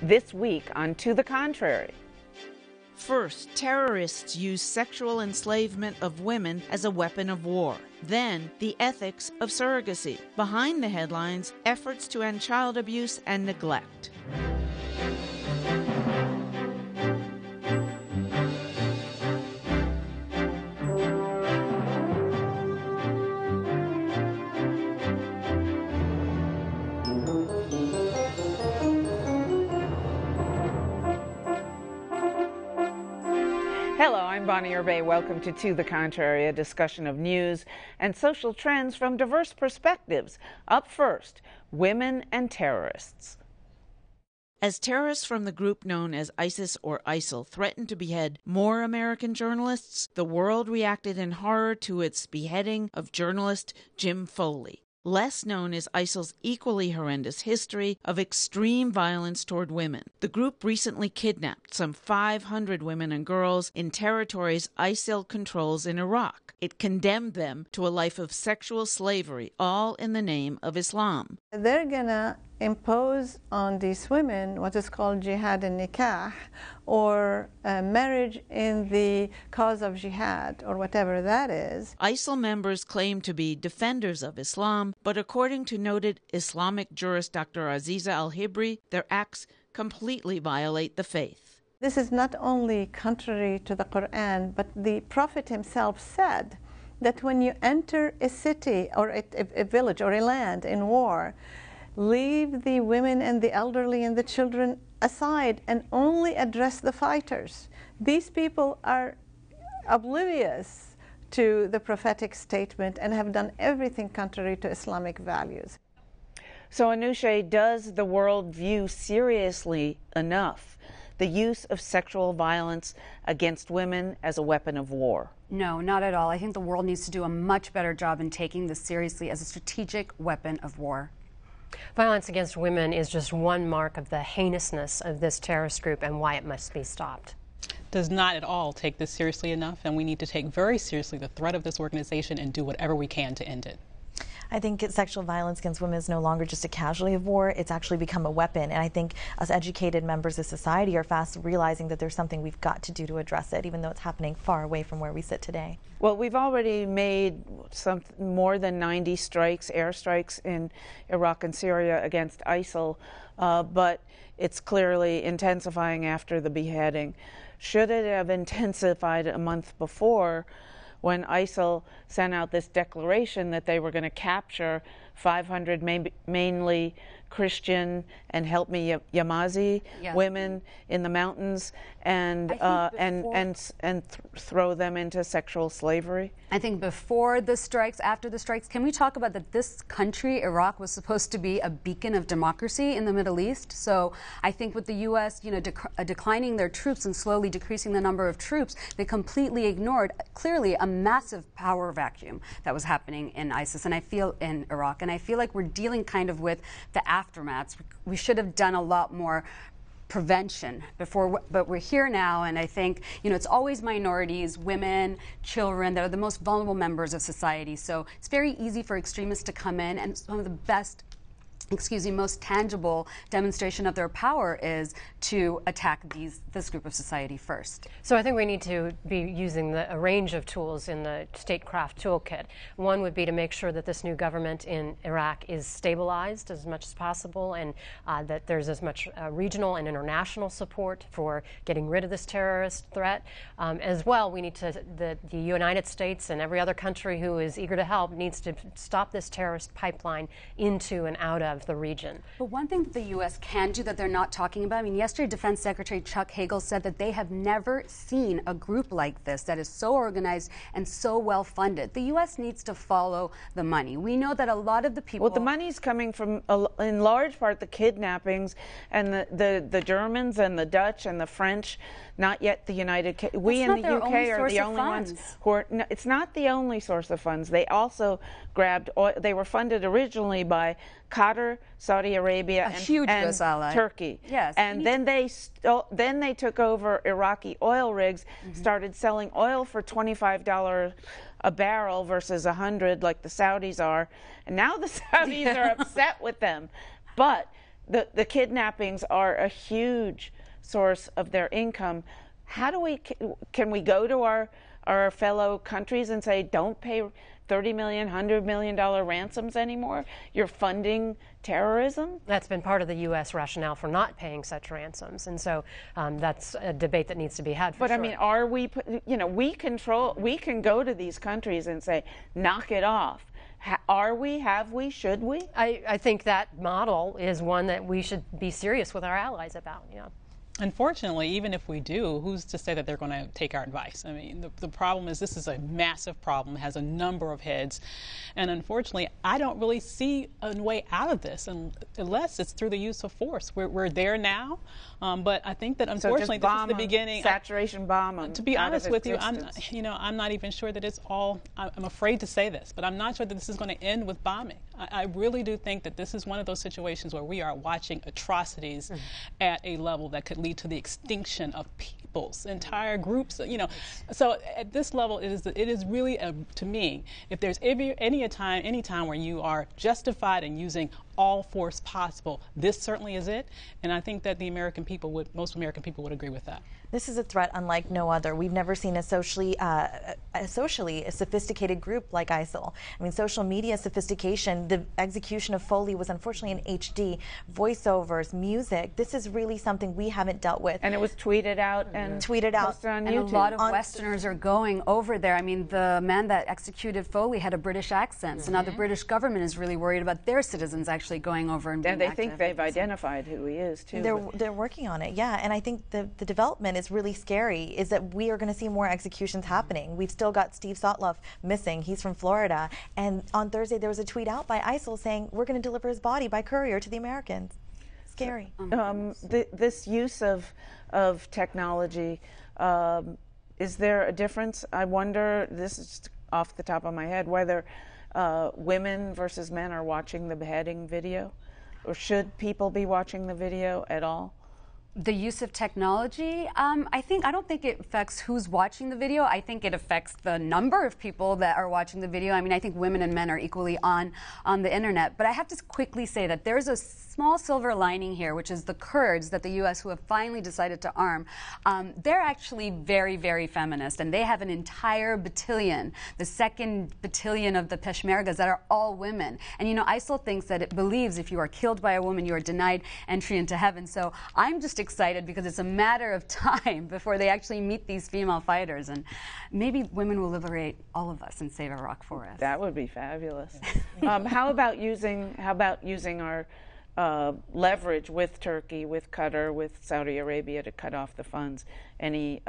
this week on To the Contrary. First, terrorists use sexual enslavement of women as a weapon of war. Then, the ethics of surrogacy. Behind the headlines, efforts to end child abuse and neglect. Hello, I'm Bonnie Urbay. Welcome to the Contrary, a discussion of news and social trends from diverse perspectives. Up first, women and terrorists. As terrorists from the group known as ISIS or ISIL threatened to behead more American journalists, the world reacted in horror to its beheading of journalist Jim Foley. Less known is ISIL's equally horrendous history of extreme violence toward women. The group recently kidnapped some 500 women and girls in territories ISIL controls in Iraq. It condemned them to a life of sexual slavery, all in the name of Islam. They're gonna impose on these women what is called jihad and nikah, or marriage in the cause of jihad, or whatever that is. ISIL members claim to be defenders of Islam, but according to noted Islamic jurist Dr. Aziza Al-Hibri, their acts completely violate the faith. This is not only contrary to the Quran, but the Prophet himself said that when you enter a city or a village or a land in war, leave the women and the elderly and the children aside and only address the fighters. These people are oblivious to the prophetic statement and have done everything contrary to Islamic values. So, Anushay, does the world view seriously enough the use of sexual violence against women as a weapon of war? No, not at all. I think the world needs to do a much better job in taking this seriously as a strategic weapon of war. Violence against women is just one mark of the heinousness of this terrorist group and why it must be stopped. Does not at all take this seriously enough, and we need to take very seriously the threat of this organization and do whatever we can to end it. I think sexual violence against women is no longer just a casualty of war, it's actually become a weapon. And I think us educated members of society are fast realizing that there's something we've got to do to address it, even though it's happening far away from where we sit today. Well, we've already made more than 90 strikes, airstrikes in Iraq and Syria against ISIL, but it's clearly intensifying after the beheading. Should it have intensified a month before, when ISIL sent out this declaration that they were going to capture 500 mainly Christian and help me Yamazi women in the mountains and throw them into sexual slavery? I think before the strikes, after the strikes, can we talk about that this country, Iraq, was supposed to be a beacon of democracy in the Middle East? So I think with the U.S., declining their troops and slowly decreasing the number of troops, they completely ignored clearly a massive power vacuum that was happening in ISIS, and I feel in Iraq, and I feel like we're dealing kind of with the aftermaths. We should have done a lot more prevention before, but we're here now, and I think, it's always minorities, women, children that are the most vulnerable members of society. So it's very easy for extremists to come in, and some of the best, most tangible demonstration of their power is to attack this group of society first. So I think we need to be using a range of tools in the statecraft toolkit. One would be to make sure that this new government in Iraq is stabilized as much as possible, and that there's as much regional and international support for getting rid of this terrorist threat. As well, we need to, the United States and every other country who is eager to help needs to stop this terrorist pipeline into and out of the region. But one thing that the U.S. can do that they're not talking about, yesterday Defense Secretary Chuck Hagel said that they have never seen a group like this that is so organized and so well funded. The U.S. needs to follow the money. We know that a lot of the people... Well, the money's coming from, in large part, the kidnappings and the Germans and the Dutch and the French, not yet the United Kingdom. We in the UK are the only ones who are... No, it's not the only source of funds. They also grabbed oil. They were funded originally by Qatar, Saudi Arabia, and Turkey. Yes, and then they took over Iraqi oil rigs, started selling oil for $25 a barrel versus $100 like the Saudis are, and now the Saudis are upset with them. But the kidnappings are a huge source of their income. How do can we go to our fellow countries and say, don't pay $30 million, $100 million ransoms anymore? You're funding terrorism? That's been part of the U.S. rationale for not paying such ransoms, and so that's a debate that needs to be had. But I mean, are we? We can go to these countries and say, knock it off. Are we? Have we? Should we? I think that model is one that we should be serious with our allies about. Yeah. Unfortunately, even if we do, who's to say that they're going to take our advice? I mean, the problem is this is a massive problem, has a number of heads. And unfortunately, I don't really see a way out of this unless it's through the use of force. We're there now, but I think that unfortunately this is the beginning. Saturation bomb them. To be honest with you, I'm not even sure that it's all, I'm afraid to say this, but I'm not sure that this is going to end with bombing. I really do think that this is one of those situations where we are watching atrocities at a level that could lead to the extinction of peoples, entire groups, So at this level, it is really, to me, if there's any time where you are justified in using all force possible, this certainly is it. And I think that most American people would agree with that. This is a threat unlike no other. We've never seen a socially sophisticated group like ISIL. I mean, social media sophistication, the execution of Foley was unfortunately in HD, voiceovers, music. This is really something we haven't dealt with. And it was tweeted out and posted on YouTube. And a lot of Westerners are going over there. I mean, the man that executed Foley had a British accent, so now the British government is really worried about their citizens actually going over and being active. And they think they've identified who he is, too. They're working on it, yeah. And I think the development is really scary, is that we are going to see more executions happening. We've still got Steve Sotloff missing. He's from Florida. And on Thursday, there was a tweet out by ISIL saying, we're going to deliver his body by courier to the Americans. Scary. This use of technology, is there a difference? I wonder, this is just off the top of my head, whether women versus men are watching the beheading video, or should people be watching the video at all? The use of technology, I don't think it affects who's watching the video. I think it affects the number of people that are watching the video. I mean, I think women and men are equally on the internet. But I have to quickly say that there's a small silver lining here, which is the Kurds that the U.S. who have finally decided to arm. They're actually very, very feminist, and they have an entire battalion, the 2nd Battalion of the Peshmergas, that are all women. And ISIL thinks that it believes if you are killed by a woman, you are denied entry into heaven. So I'm just excited because it's a matter of time before they actually meet these female fighters, and maybe women will liberate all of us and save Iraq for us. That would be fabulous. How about using our leverage with Turkey, with Qatar, with Saudi Arabia to cut off the funds? Any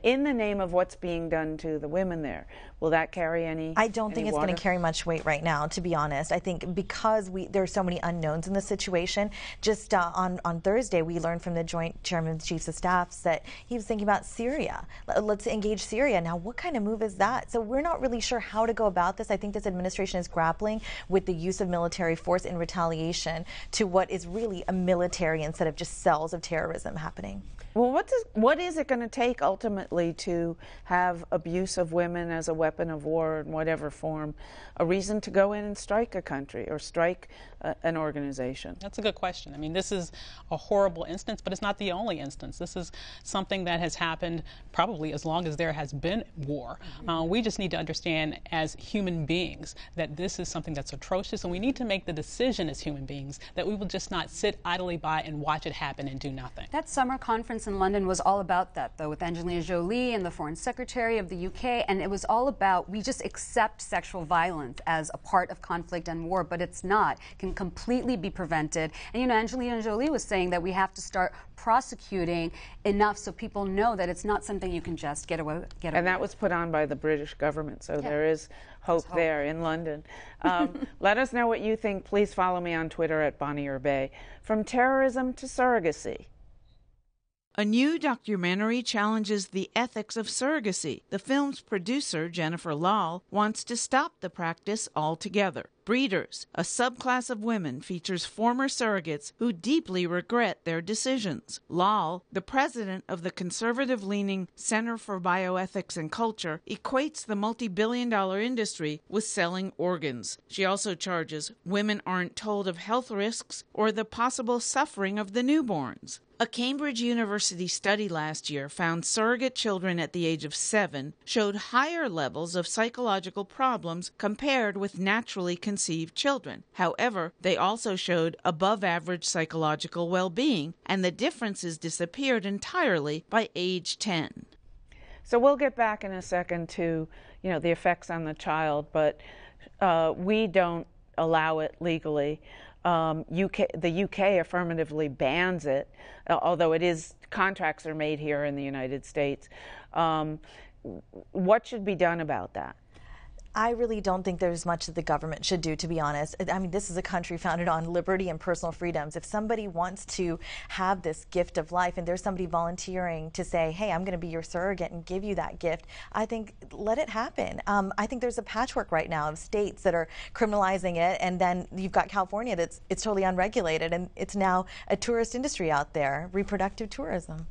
in the name of what's being done to the women there, will that carry any? I don't think it's going to carry much weight right now, to be honest. I think because there's so many unknowns in the situation. Just on Thursday, we learned from the Joint Chairman of the Chiefs of Staff that he was thinking about Syria. Let's engage Syria. Now, what kind of move is that? So we're not really sure how to go about this. I think this administration is grappling with the use of military force in retaliation to what is really a military instead of just cells of terrorism happening. Well, what is it going to take ultimately to have abuse of women as a weapon of war in whatever form a reason to go in and strike a country or strike an organization? That's a good question. I mean, this is a horrible instance, but it's not the only instance. This is something that has happened probably as long as there has been war. We just need to understand as human beings that this is something that's atrocious, and we need to make the decision as human beings that we will just not sit idly by and watch it happen and do nothing. That summer conference in London was all about that, though, with Angelina Jolie and the Foreign Secretary of the UK, and it was all about we just accept sexual violence as a part of conflict and war, but it's not. It can completely be prevented. And Angelina Jolie was saying that we have to start prosecuting enough so people know that it's not something you can just get away with. And that was put on by the British government, so there is hope there in London. Let us know what you think. Please follow me on Twitter at @BonnieRBay. From terrorism to surrogacy. A new documentary challenges the ethics of surrogacy. The film's producer, Jennifer Lal, wants to stop the practice altogether. Breeders, a subclass of women, features former surrogates who deeply regret their decisions. Lal, the president of the conservative-leaning Center for Bioethics and Culture, equates the multi-billion-dollar industry with selling organs. She also charges women aren't told of health risks or the possible suffering of the newborns. A Cambridge University study last year found surrogate children at the age of 7 showed higher levels of psychological problems compared with naturally conceived children. However, they also showed above-average psychological well-being, and the differences disappeared entirely by age 10. So we'll get back in a second to, the effects on the child, but we don't allow it legally. The UK affirmatively bans it, although contracts are made here in the United States. What should be done about that? I really don't think there's much that the government should do, to be honest. I mean, this is a country founded on liberty and personal freedoms. If somebody wants to have this gift of life and there's somebody volunteering to say, hey, I'm going to be your surrogate and give you that gift, I think let it happen. I think there's a patchwork right now of states that are criminalizing it, and then you've got California it's totally unregulated, and it's now a tourist industry out there, reproductive tourism.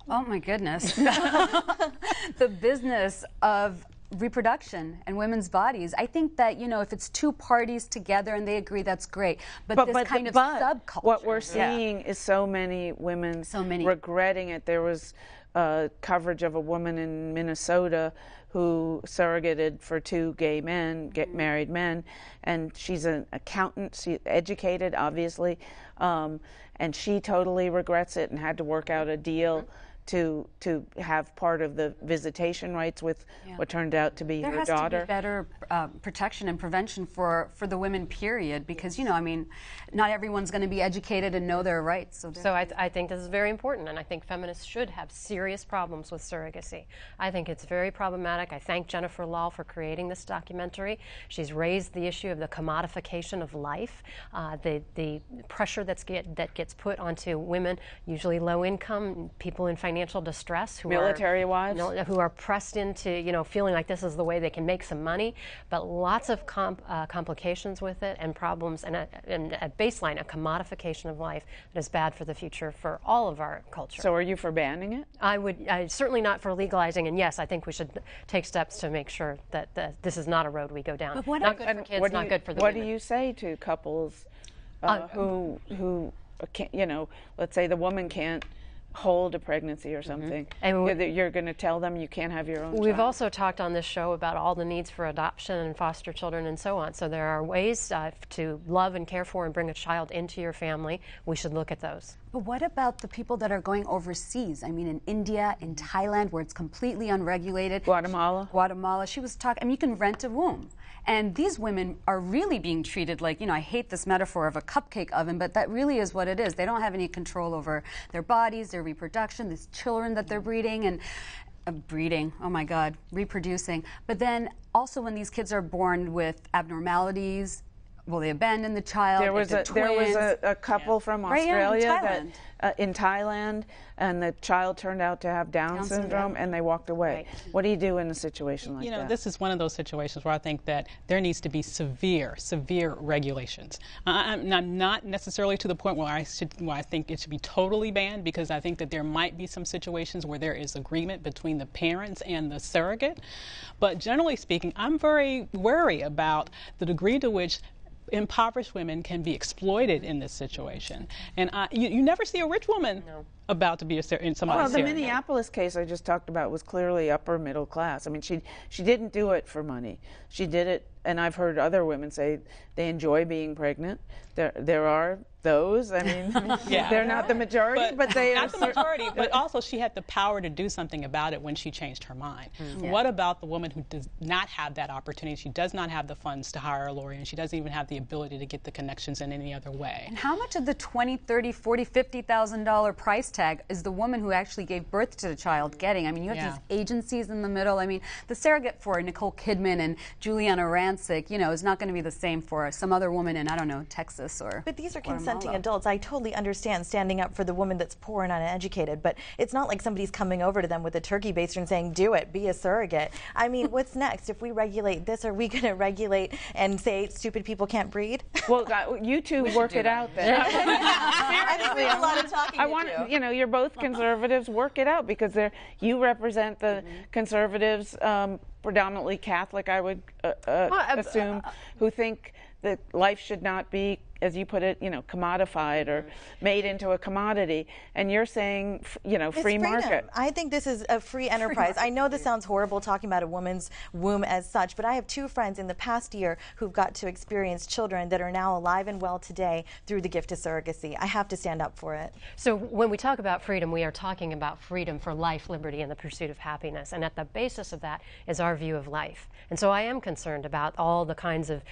Oh my goodness. The business of reproduction and women's bodies. I think that, if it's two parties together and they agree, that's great. But this kind of subculture. What we're seeing is so many women regretting it. There was coverage of a woman in Minnesota who surrogated for 2 gay men, married men, and she's an accountant, she's educated, obviously, and she totally regrets it and had to work out a deal to have part of the visitation rights with what turned out to be her daughter. There has to be better protection and prevention for the women, period, because, not everyone's going to be educated and know their rights. So I think this is very important, and I think feminists should have serious problems with surrogacy. I think it's very problematic. I thank Jennifer Lal for creating this documentary. She's raised the issue of the commodification of life, the pressure that gets put onto women, usually low income, people in financial distress, military wives, who are pressed into feeling like this is the way they can make some money, but lots of complications with it and problems, and at baseline a commodification of life that is bad for the future for all of our culture. So are you for banning it? I certainly not for legalizing, and yes, I think we should take steps to make sure that this is not a road we go down. But not good for kids, not good for the women. What do you say to couples who can't, let's say the woman can't hold a pregnancy or something, and you're going to tell them you can't have your own We've child. also talked on this show about all the needs for adoption and foster children and so on. So there are ways to love and care for and bring a child into your family. We should look at those. But what about the people that are going overseas? I mean, in India, in Thailand, where it's completely unregulated. Guatemala. She was talking, you can rent a womb. And these women are really being treated like, I hate this metaphor of a cupcake oven, but that really is what it is. They don't have any control over their bodies, their reproduction, these children that they're breeding, and reproducing. But then also when these kids are born with abnormalities, will they abandon the child? There was a couple from Australia in Thailand, and the child turned out to have Down syndrome, and they walked away. Right. What do you do in a situation like that? This is one of those situations where I think that there needs to be severe regulations. I'm not necessarily to the point where I think it should be totally banned, because I think that there might be some situations where there is agreement between the parents and the surrogate. But generally speaking, I'm very wary about the degree to which impoverished women can be exploited in this situation. And you never see a rich woman about to be in somebody's Well, the Minneapolis case I just talked about was clearly upper middle class. I mean, she didn't do it for money. She did it, and I've heard other women say they enjoy being pregnant. There are those. I mean, they're not the majority, but they are. Not the majority, but also she had the power to do something about it when she changed her mind. What about the woman who does not have that opportunity? She does not have the funds to hire a lawyer, and she doesn't even have the ability to get the connections in any other way. And how much of the $20,000, $30,000, $40,000, $50,000 price tag is the woman who actually gave birth to the child getting. I mean, you have these agencies in the middle. I mean, the surrogate for Nicole Kidman and Juliana Rancic, you know, is not going to be the same for some other woman in, I don't know, Texas or But these are Guatemala. consenting adults. I totally understand standing up for the woman that's poor and uneducated, but it's not like somebody's coming over to them with a turkey baster and saying, do it, be a surrogate. I mean, what's next? If we regulate this, are we going to regulate and say stupid people can't breed? Well, you two work it out then. I think we have a lot of talking to do. You know, you're both conservatives. Work it out, because you represent the conservatives, predominantly Catholic, I would assume, who think that life should not be, as you put it, you know, commodified or made into a commodity. And you're saying, you know, free market. I think this is a free enterprise. I know this sounds horrible talking about a woman's womb as such, but I have 2 friends in the past year who've got to experience children that are now alive and well today through the gift of surrogacy. I have to stand up for it. So when we talk about freedom, we are talking about freedom for life, liberty, and the pursuit of happiness. And at the basis of that is our view of life. And so I am concerned about all the kinds of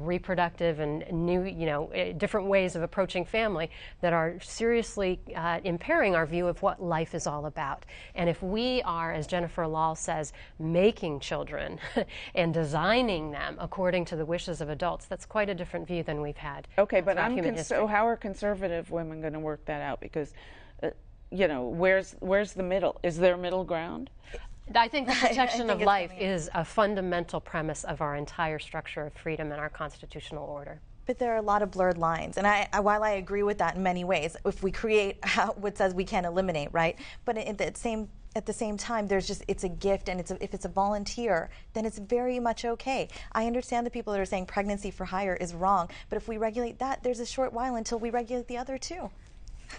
reproductive and new, you know, different ways of approaching family that are seriously impairing our view of what life is all about. And if we are, as Jennifer Lahl says, making children and designing them according to the wishes of adults, that's quite a different view than we've had. Okay, but so how are conservative women going to work that out? Because, you know, where's the middle? Is there middle ground? I think the protection of life is a fundamental premise of our entire structure of freedom and our constitutional order. But there are a lot of blurred lines, and while I agree with that in many ways, if we create what says we can't eliminate, right? But at the same time, it's a gift, and if it's a volunteer, then it's very much okay. I understand the people that are saying pregnancy for hire is wrong, but if we regulate that, there's a short while until we regulate the other two.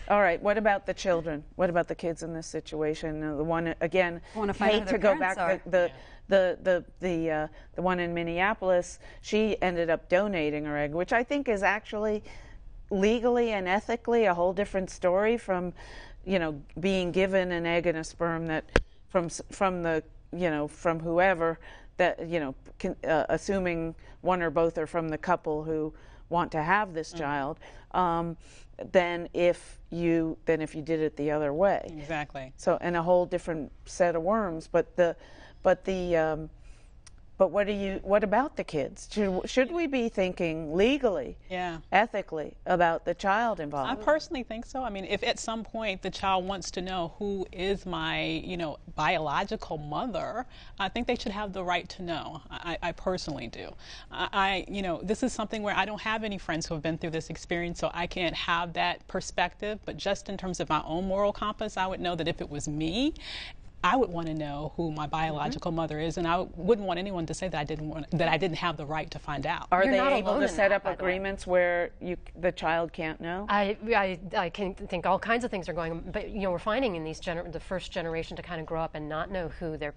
All right. What about the children? What about the kids in this situation? The one again. I want to find out who their parents are. The one in Minneapolis. She ended up donating her egg, which I think is actually legally and ethically a whole different story from, you know, being given an egg and a sperm that from the, you know, from whoever that, you know, assuming one or both are from the couple who want to have this child. Than if you did it the other way. Exactly. So, and a whole different set of worms. But what about the kids? Should we be thinking legally, ethically about the child involved? I personally think so. I mean, if at some point the child wants to know who is my, you know, biological mother, I think they should have the right to know. I personally do. You know, this is something where I don't have any friends who have been through this experience, so I can't have that perspective. But just in terms of my own moral compass, I would know that if it was me, I would want to know who my biological mother is, and I wouldn't want anyone to say that I didn't have the right to find out. Are they able to set up agreements where the child can't know? I can think all kinds of things are going on, but you know, we're finding in these the first generation to kind of grow up and not know who their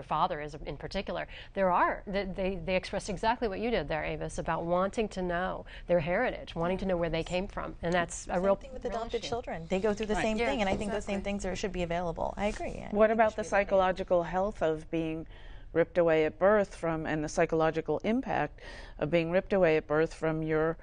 father is in particular. They express exactly what you did there, Avis, about wanting to know their heritage, wanting to know where they came from, and that's a real thing with adopted children. They go through the same thing, and I think those same things should be available. I agree. What about the psychological health of being ripped away at birth from, and the psychological impact of being ripped away at birth from the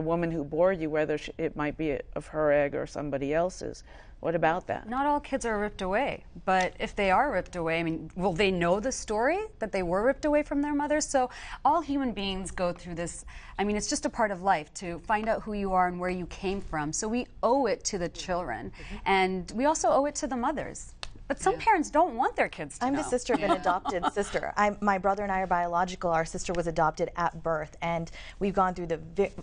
woman who bore you, whether it might be of her egg or somebody else's? What about that? Not all kids are ripped away, but if they are ripped away, I mean, will they know the story that they were ripped away from their mothers? So all human beings go through this. I mean, it's just a part of life to find out who you are and where you came from. So we owe it to the children, and we also owe it to the mothers. But some parents don't want their kids to know. I'm the sister of an adopted sister. My brother and I are biological. Our sister was adopted at birth, and we've gone through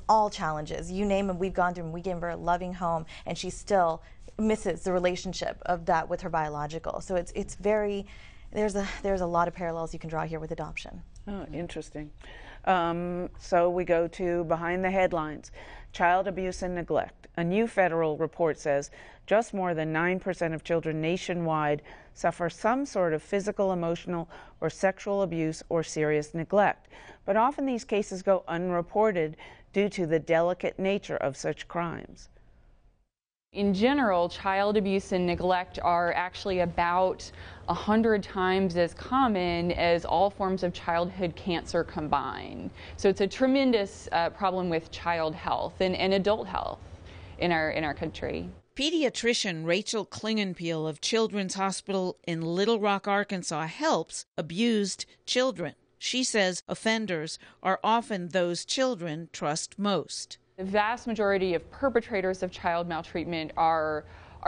all challenges. You name them, we've gone through them. We gave her a loving home, and she still misses the relationship of that with her biological. So it's very, there's a lot of parallels you can draw here with adoption. Oh, interesting. So we go to behind the headlines. Child abuse and neglect. A new federal report says just more than 9% of children nationwide suffer some sort of physical, emotional, or sexual abuse or serious neglect. But often these cases go unreported due to the delicate nature of such crimes. In general, child abuse and neglect are actually about 100 times as common as all forms of childhood cancer combined. So it's a tremendous problem with child health and adult health in our country. Pediatrician Rachel Clingenpeel of Children's Hospital in Little Rock, Arkansas, helps abused children. She says offenders are often those children trust most. The vast majority of perpetrators of child maltreatment are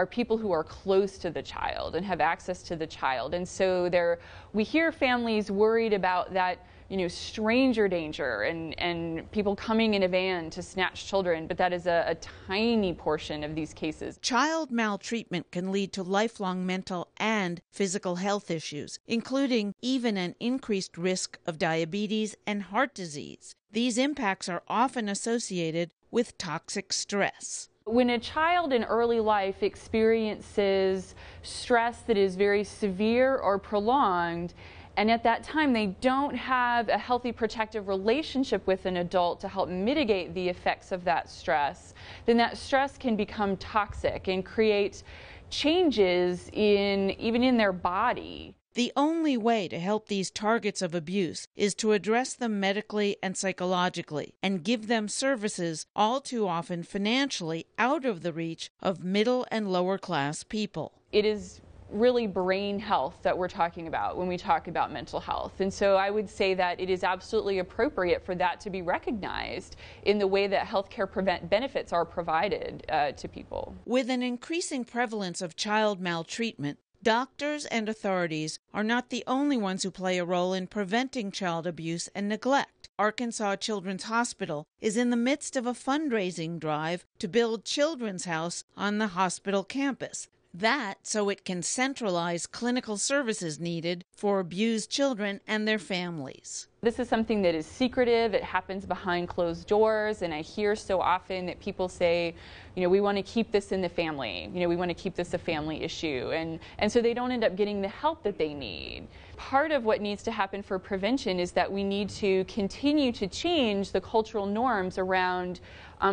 people who are close to the child and have access to the child. And so we hear families worried about that, stranger danger and people coming in a van to snatch children, but that is a tiny portion of these cases. Child maltreatment can lead to lifelong mental and physical health issues, including even an increased risk of diabetes and heart disease. These impacts are often associated with toxic stress. When a child in early life experiences stress that is very severe or prolonged, and at that time they don't have a healthy protective relationship with an adult to help mitigate the effects of that stress, then that stress can become toxic and create changes even in their body. The only way to help these targets of abuse is to address them medically and psychologically and give them services all too often financially out of the reach of middle and lower class people. It is really brain health that we're talking about when we talk about mental health. And so I would say that it is absolutely appropriate for that to be recognized in the way that healthcare benefits are provided to people. With an increasing prevalence of child maltreatment, doctors and authorities are not the only ones who play a role in preventing child abuse and neglect. Arkansas Children's Hospital is in the midst of a fundraising drive to build Children's House on the hospital campus. That so it can centralize clinical services needed for abused children and their families. This is something that is secretive. It happens behind closed doors, and I hear so often that people say, we want to keep this in the family. We want to keep this a family issue, and so they don't end up getting the help that they need. Part of what needs to happen for prevention is that we need to continue to change the cultural norms around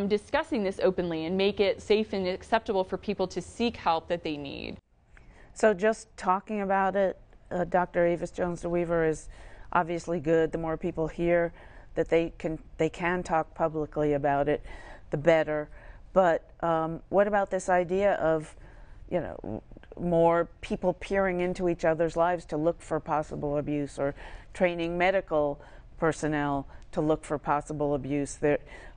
discussing this openly and make it safe and acceptable for people to seek help that they need. So just talking about it, Dr. Avis Jones DeWeever, is obviously good. The more people hear that they can talk publicly about it, the better. But what about this idea of, more people peering into each other's lives to look for possible abuse, or training medical personnel to look for possible abuse?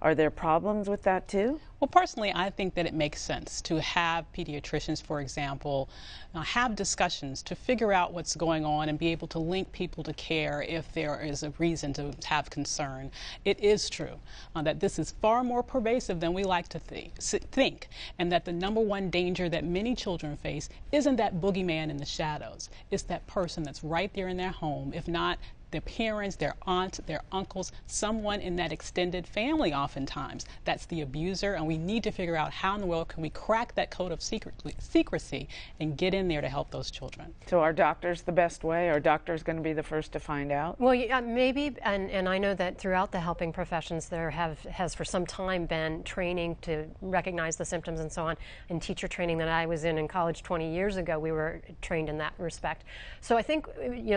Are there problems with that too? Well, personally, I think that it makes sense to have pediatricians, for example, have discussions to figure out what's going on and be able to link people to care if there is a reason to have concern. It is true that this is far more pervasive than we like to think, and that the number one danger that many children face isn't that boogeyman in the shadows. It's that person that's right there in their home, if not their parents, their aunts, their uncles, someone in that extended family oftentimes. That's the abuser, and we need to figure out how in the world can we crack that code of secrecy and get in there to help those children. So are doctors the best way? Are doctors going to be the first to find out? Well, yeah, maybe, and I know that throughout the helping professions there has for some time been training to recognize the symptoms and so on. In teacher training that I was in college 20 years ago, we were trained in that respect. So I think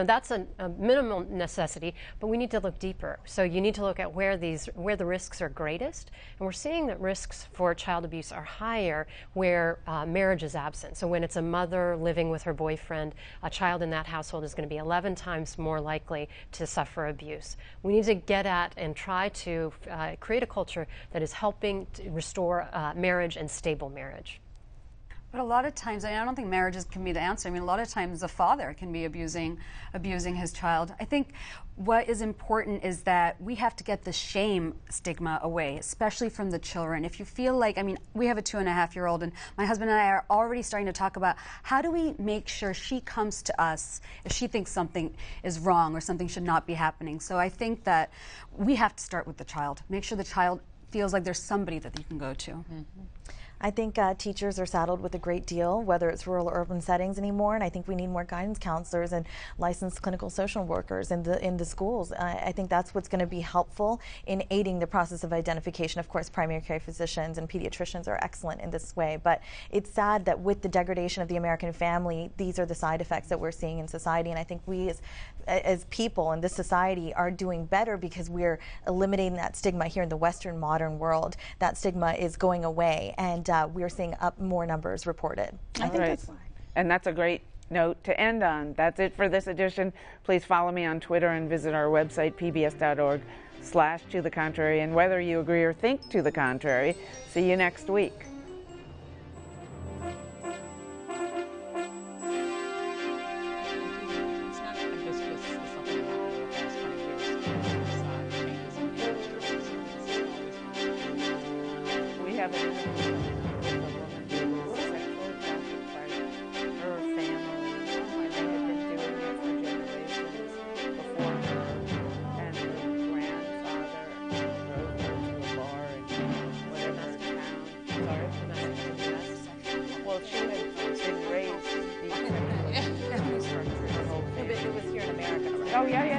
that's a minimal necessity, but we need to look deeper. So you need to look at where the risks are greatest, and we're seeing that risks for child abuse are higher where marriage is absent. So when it's a mother living with her boyfriend, a child in that household is going to be 11 times more likely to suffer abuse. We need to get at and try to create a culture that is helping to restore marriage and stable marriage. But a lot of times, I don't think marriages can be the answer. I mean, a lot of times a father can be abusing his child. I think what is important is that we have to get the shame stigma away, especially from the children. If you feel like, we have a 2.5-year-old, and my husband and I are already starting to talk about how do we make sure she comes to us if she thinks something is wrong or something should not be happening. So I think that we have to start with the child. Make sure the child feels like there's somebody that you can go to. Mm-hmm. I think teachers are saddled with a great deal, whether it's rural or urban settings anymore, and I think we need more guidance counselors and licensed clinical social workers in the schools. I think that's what's going to be helpful in aiding the process of identification. Of course, primary care physicians and pediatricians are excellent in this way, but it's sad that with the degradation of the American family, these are the side effects that we're seeing in society, and I think we as people in this society are doing better because we're eliminating that stigma here in the Western modern world. That stigma is going away, and and we're seeing more numbers reported. I think that's fine. And that's a great note to end on. That's it for this edition. Please follow me on Twitter and visit our website, pbs.org/to the contrary. And whether you agree or think to the contrary, see you next week. We have an interview with a woman who was sexually trafficked by her family, and they had been doing it for generations before her. And her grandfather drove her to a bar in whatever town. Sorry? Well, she had been raised to be sexually her whole family. It was here in America, right? Oh, yeah, yeah.